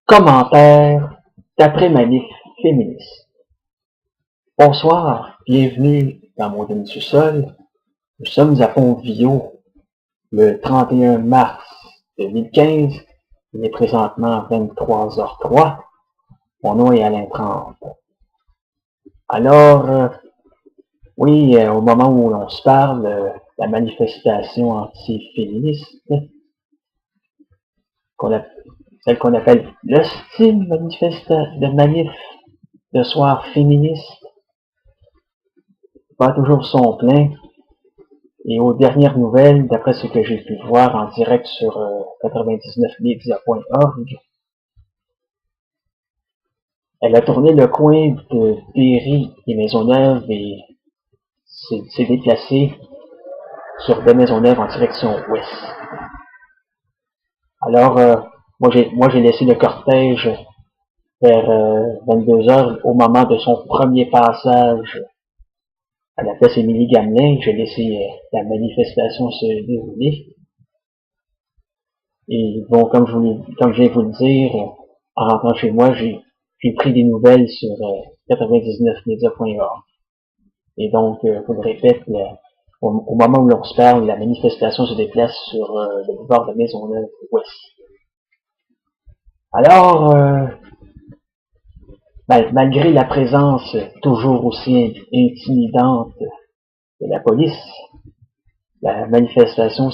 Commentaire d'après-manif féministe. Bonsoir, bienvenue dans mon demi-sous-sol. Nous sommes à Pont-Viau, le 31 mars 2015. Il est présentement 23h03. Mon nom est Alain Trempe. Alors, oui, au moment où l'on se parle, la manifestation anti-féministe, celle qu'on appelle le style de manif de soir féministe, pas toujours son plein. Et aux dernières nouvelles, d'après ce que j'ai pu voir en direct sur 99media.org, elle a tourné le coin de Péry et Maisonneuve et s'est déplacée sur de Maisonneuve en direction ouest. Alors, moi j'ai laissé le cortège vers 22h au moment de son premier passage à la place Émilie-Gamelin. J'ai laissé la manifestation se dérouler. Et bon, comme je viens vous le dire, en rentrant chez moi, j'ai pris des nouvelles sur 99media.org. Et donc, je vous le répète, au moment où l'on se parle, la manifestation se déplace sur le boulevard de Maisonneuve-Ouest. Alors, malgré la présence toujours aussi intimidante de la police, la manifestation,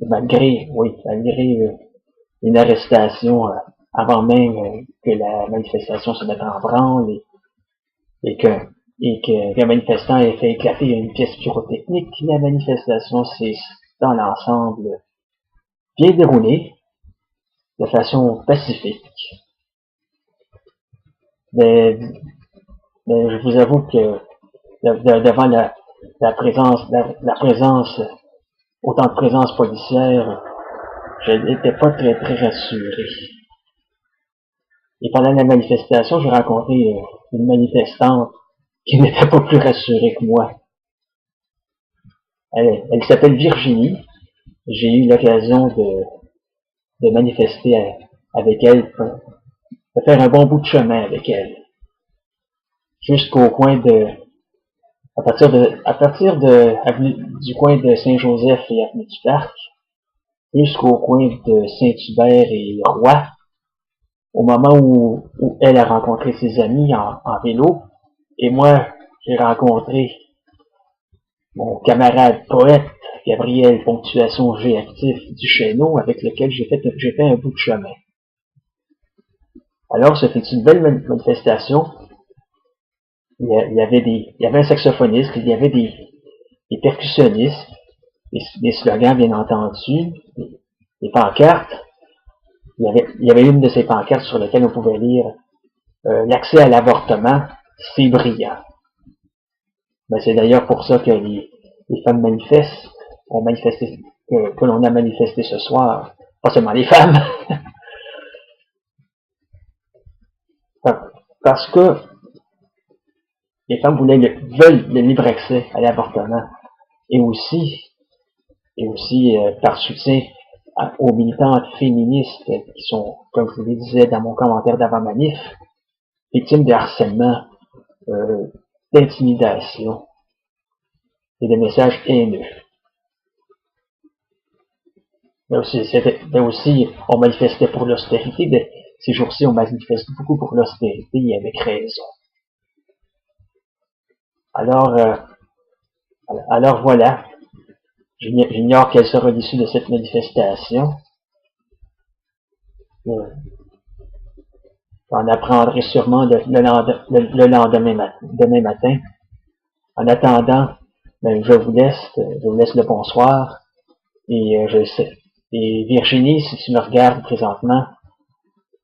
malgré une arrestation avant même que la manifestation se mette en branle et qu'un manifestant ait fait éclater une pièce pyrotechnique, la manifestation s'est dans l'ensemble bien déroulée de façon pacifique. Mais je vous avoue que devant la présence, autant de présence policière, je n'étais pas très rassuré. Et pendant la manifestation, j'ai rencontré une manifestante qui n'était pas plus rassurée que moi. Elle s'appelle Virginie. J'ai eu l'occasion de manifester avec elle, de faire un bon bout de chemin avec elle. Jusqu'au coin à partir de du coin de Saint-Joseph et avenue du Parc, jusqu'au coin de Saint-Hubert et Roy, au moment où elle a rencontré ses amis en vélo, et moi, j'ai rencontré mon camarade poète, Gabriel Ponctuation G actif du Chêneau, avec lequel j'ai fait un bout de chemin. Alors, ce fut une belle manifestation. Il y avait un saxophoniste, il y avait des percussionnistes, des slogans bien entendu, des pancartes. Il y avait une de ces pancartes sur lesquelles on pouvait lire l'accès à l'avortement, c'est brillant. Ben, c'est d'ailleurs pour ça que les femmes ont manifesté, que l'on a manifesté ce soir. Pas seulement les femmes. Parce que les femmes veulent le libre accès à l'avortement. Et aussi par soutien aux militantes féministes qui sont, comme je vous le disais dans mon commentaire d'avant-manif, victimes de harcèlement, d'intimidation et de messages haineux. Mais aussi, on manifestait pour l'austérité. Ces jours-ci, on manifeste beaucoup pour l'austérité et avec raison. Alors voilà. J'ignore quelle sera l'issue de cette manifestation. J'en apprendrai sûrement le lendemain demain matin. En attendant, je vous laisse le bonsoir. Et et Virginie, si tu me regardes présentement,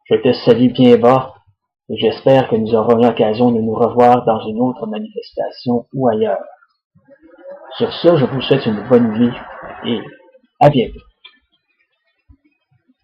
je te salue bien bas. Et j'espère que nous aurons l'occasion de nous revoir dans une autre manifestation ou ailleurs. Sur ce, je vous souhaite une bonne nuit et à bientôt.